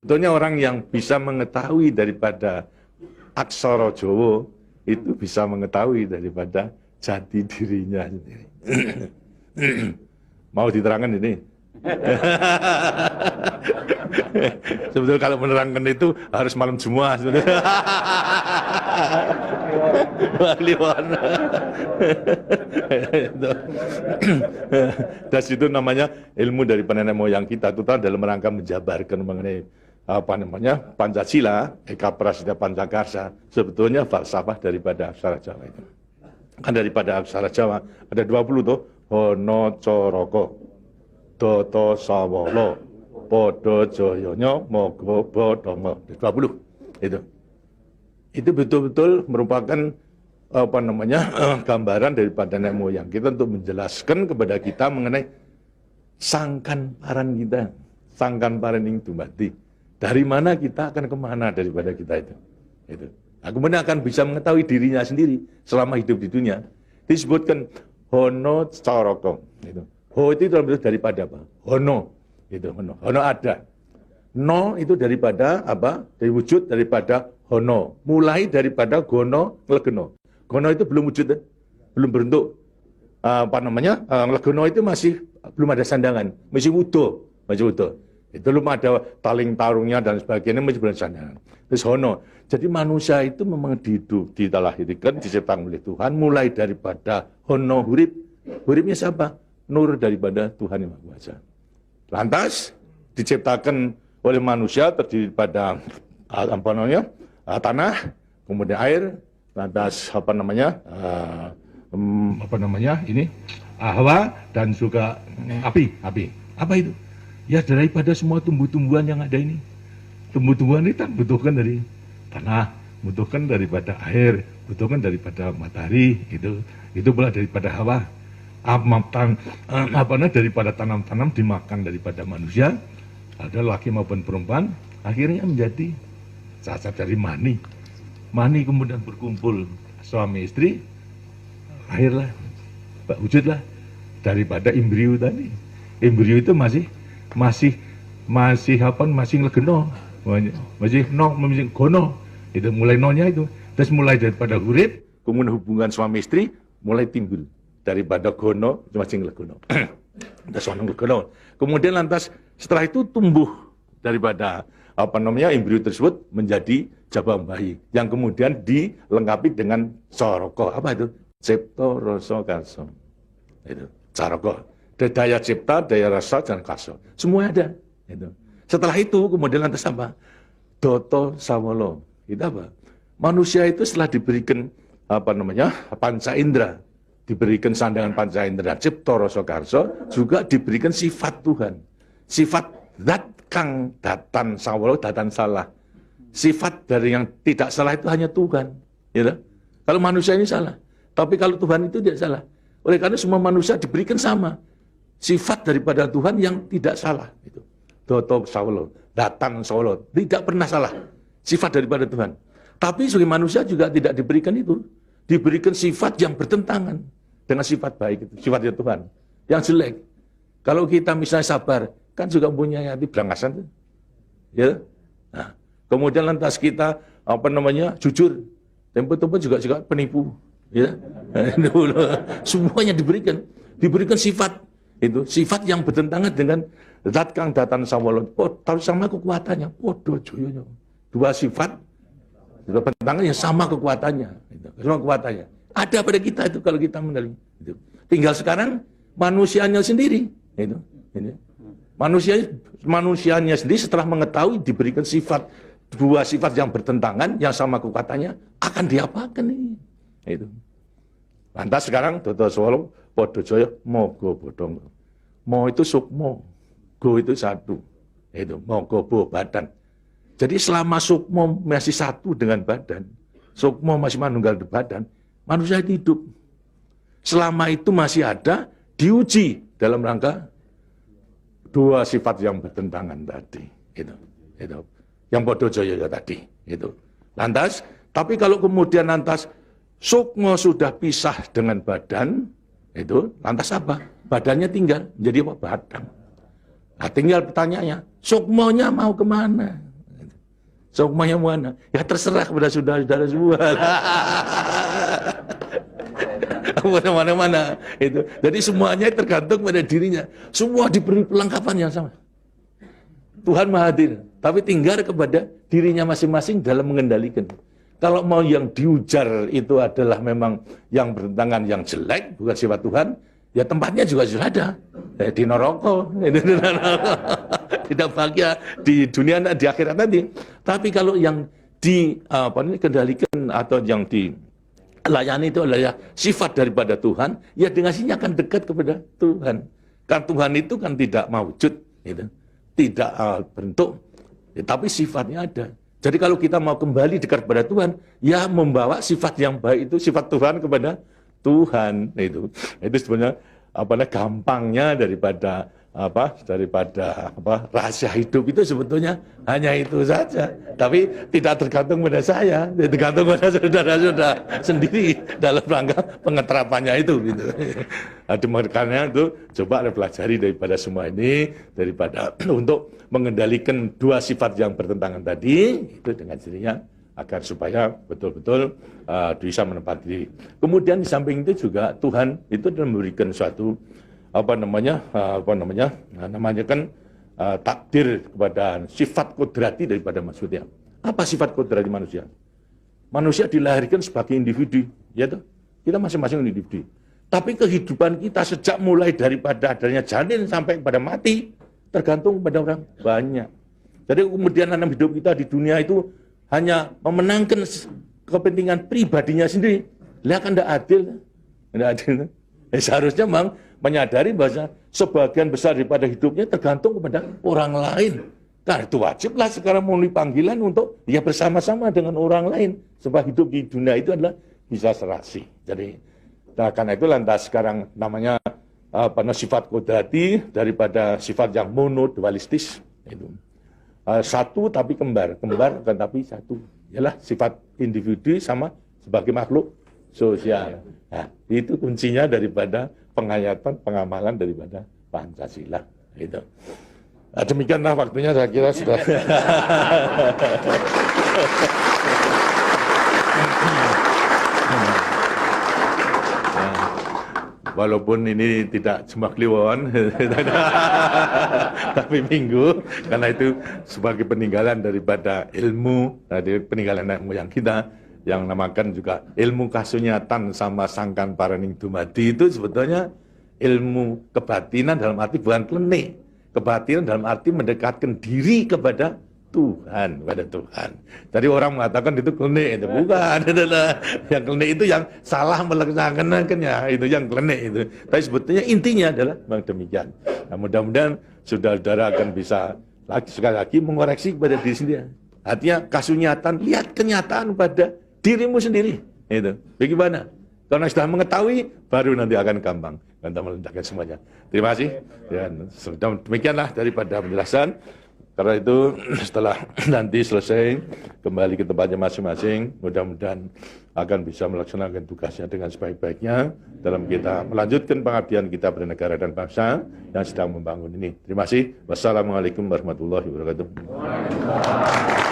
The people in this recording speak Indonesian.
Tentunya orang yang bisa mengetahui daripada aksara Jawa itu bisa mengetahui daripada jati dirinya sendiri. Mau diterangkan ini? Sebetulnya kalau menerangkan itu harus malam Jumat sebetulnya. Dan itu namanya ilmu dari nenek moyang kita itu dalam rangka menjabarkan mengenai apa namanya Pancasila, Eka Prasida Pancakarsa, sebetulnya falsafah daripada aksara Jawa itu. Kan daripada aksara Jawa ada 20 tuh, Hono Coroko, Doto Sawolo, Podo Joyonya, Mogo Bodongo, 20 itu. Itu betul-betul merupakan apa namanya gambaran daripada nenek moyang kita untuk menjelaskan kepada kita mengenai sangkan paran kita, sangkan paran ing dumati. Dari mana kita akan kemana daripada kita itu. Nah, kemudian akan bisa mengetahui dirinya sendiri selama hidup di dunia. Disebutkan Hono Coroko. Ho itu daripada apa? Hono. Hono. Hono ada. No itu daripada apa? Dari wujud daripada Hono. Mulai daripada Gono Nglegeno. Gono itu belum wujud, belum berbentuk. Apa namanya? Nglegeno itu masih belum ada sandangan, masih utuh, masih utuh. Itu belum ada taling tarungnya dan sebagainya, masih belum sandangan. Terus Hono. Jadi manusia itu memang dilahirkan, diciptakan oleh Tuhan, mulai daripada Hono hurip. Huripnya siapa? Nur daripada Tuhan Yang Maha Kuasa. Lantas diciptakan oleh manusia terdiri pada apa namanya tanah, kemudian air, lantas apa namanya ini Hawa dan juga api. Apa itu? Ya daripada semua tumbuh-tumbuhan yang ada ini. Tumbuh-tumbuhan ini tak butuhkan dari tanah, butuhkan daripada air, butuhkan daripada matahari, itu pula daripada Hawa. Daripada tanam-tanam dimakan daripada manusia, ada laki maupun perempuan, akhirnya menjadi cacat dari mani. Mani kemudian berkumpul suami istri, lahirlah, wujudlah daripada embrio tadi. Embrio itu masih nglegeno, masih gono. Itu mulai nonya itu. Terus mulai daripada hurip, kemudian hubungan suami istri mulai timbul daripada gono masih nglegono. Kemudian lantas setelah itu tumbuh daripada apa namanya embrio tersebut menjadi jabang bayi yang kemudian dilengkapi dengan soroko. Apa itu? Cipta rasa karsa. Itu caroko. Daya cipta, daya rasa dan karsa. Semua ada. Itu. Setelah itu kemudian lantas apa? Doto sawolo. Itu apa? Manusia itu setelah diberikan apa namanya panca indera, diberikan sandangan panca indera, cipta rasa karsa, juga diberikan sifat Tuhan. Sifat zat kang datan sawolo, datan salah. Sifat dari yang tidak salah itu hanya Tuhan. Gitu? Kalau manusia ini salah. Tapi kalau Tuhan itu tidak salah. Oleh karena semua manusia diberikan sama. Sifat daripada Tuhan yang tidak salah. Itu. Doto sawolo, datan sawolo. Tidak pernah salah. Sifat daripada Tuhan. Tapi sebagai manusia juga tidak diberikan itu. Diberikan sifat yang bertentangan dengan sifat baik itu. Sifatnya Tuhan. Yang jelek. Kalau kita misalnya sabar, kan juga punya hati berangasan. Ya. Nah, kemudian lantas kita apa namanya jujur. Tempo-tempo juga penipu. Ya. Semuanya diberikan sifat. Itu sifat yang bertentangan dengan zat kang datan sawolo. Tahu sama kekuatannya. Podo joyonya. Dua sifat bertentangan yang sama kekuatannya. Sama kekuatannya. Ada pada kita itu kalau kita menerima. Itu. Tinggal sekarang manusianya sendiri. Itu. Ini. Manusianya sendiri setelah mengetahui diberikan sifat, dua sifat yang bertentangan yang sama kekuatannya akan diapakan ini. Itu. Lantas sekarang Doto Sawolo, Podo Joyo, Mogo Bodongo. Mo itu sukmo, go itu satu. Itu Mogo Bo badan. Jadi selama sukmo masih satu dengan badan, sukmo masih manunggal di badan, manusia hidup. Selama itu masih ada, diuji dalam rangka dua sifat yang bertentangan tadi. Itu. Yang Podo Joyo tadi. Itu. Lantas, tapi kalau kemudian lantas sukmo sudah pisah dengan badan, itu lantas apa? Badannya tinggal, jadi apa? Badan. Nah, tinggal pertanyaannya, sukmonya mau kemana? Sukmanya mana? Ya terserah kepada saudara-saudara semua. Mana-mana itu. Jadi semuanya tergantung pada dirinya. Semua diberi perlengkapan yang sama. Tuhan Maha Hadir, tapi tinggal kepada dirinya masing-masing dalam mengendalikan. Kalau mau yang diujar itu adalah memang yang bertentangan yang jelek, bukan sifat Tuhan, ya tempatnya juga sudah ada. Di neraka, tidak bahagia di dunia di akhirat nanti. Tapi kalau yang dikendalikan atau yang dilayani itu adalah sifat daripada Tuhan, ya dengan sini akan dekat kepada Tuhan. Kan Tuhan itu kan tidak mewujud, gitu. Tidak bentuk, tapi sifatnya ada. Jadi kalau kita mau kembali dekat kepada Tuhan, ya membawa sifat yang baik itu, sifat Tuhan kepada Tuhan. Itu sebenarnya gampangnya daripada rahasia hidup itu sebetulnya hanya itu saja. Tapi tidak tergantung pada saya, tergantung pada saudara-saudara sendiri dalam rangka pengeterapannya itu. Gitu. Makanya itu coba pelajari daripada semua ini, daripada untuk mengendalikan dua sifat yang bertentangan tadi itu dengan dirinya agar supaya betul-betul bisa menempati diri. Kemudian di samping itu juga Tuhan itu memberikan suatu takdir kepada sifat kodrati daripada manusia. Apa sifat kodrati manusia? Manusia dilahirkan sebagai individu, ya toh? Kita masing-masing individu. Tapi kehidupan kita sejak mulai daripada adanya janin sampai pada mati tergantung pada orang banyak. Jadi kemudian dalam hidup kita di dunia itu hanya memenangkan kepentingan pribadinya sendiri. Lihat kan tidak adil. Tidak adil. Seharusnya memang menyadari bahwa sebagian besar daripada hidupnya tergantung kepada orang lain. Nah itu wajiblah sekarang memenuhi panggilan untuk ya bersama-sama dengan orang lain. Sebab hidup di dunia itu adalah bisa serasi. Jadi karena itu lantas sekarang namanya sifat kodrati daripada sifat yang monodualistis. Itu. Satu tapi kembar tetapi satu. Ialah sifat individu sama sebagai makhluk sosial. Nah, itu kuncinya daripada penghayatan, pengamalan daripada Pancasila. Itu. Nah, demikianlah waktunya saya kira sudah. Walaupun ini tidak cuma kliwon, tapi minggu, karena itu sebagai peninggalan daripada ilmu, dari peninggalan moyang kita, yang namakan juga ilmu kasunyatan sama sangkan paraning dumadi itu sebetulnya ilmu kebatinan dalam arti bukan klenik. Kebatinan dalam arti mendekatkan diri kepada Tuhan, kepada Tuhan. Jadi orang mengatakan itu klenik, itu bukan. Yang klenik itu yang salah melaksanakannya, itu yang klenik itu. Tapi sebetulnya intinya adalah memang demikian. Nah, mudah-mudahan saudara-saudara akan bisa sekali lagi mengoreksi kepada diri sendiri. Artinya kasunyatan, lihat kenyataan pada dirimu sendiri. Itu. Bagaimana? Karena sudah mengetahui, baru nanti akan gampang. Kita meletakkan semuanya. Terima kasih. Dan demikianlah daripada penjelasan. Karena itu setelah nanti selesai kembali ke tempatnya masing-masing, mudah-mudahan akan bisa melaksanakan tugasnya dengan sebaik-baiknya dalam kita melanjutkan pengabdian kita pada negara dan bangsa yang sedang membangun ini. Terima kasih. Wassalamualaikum warahmatullahi wabarakatuh.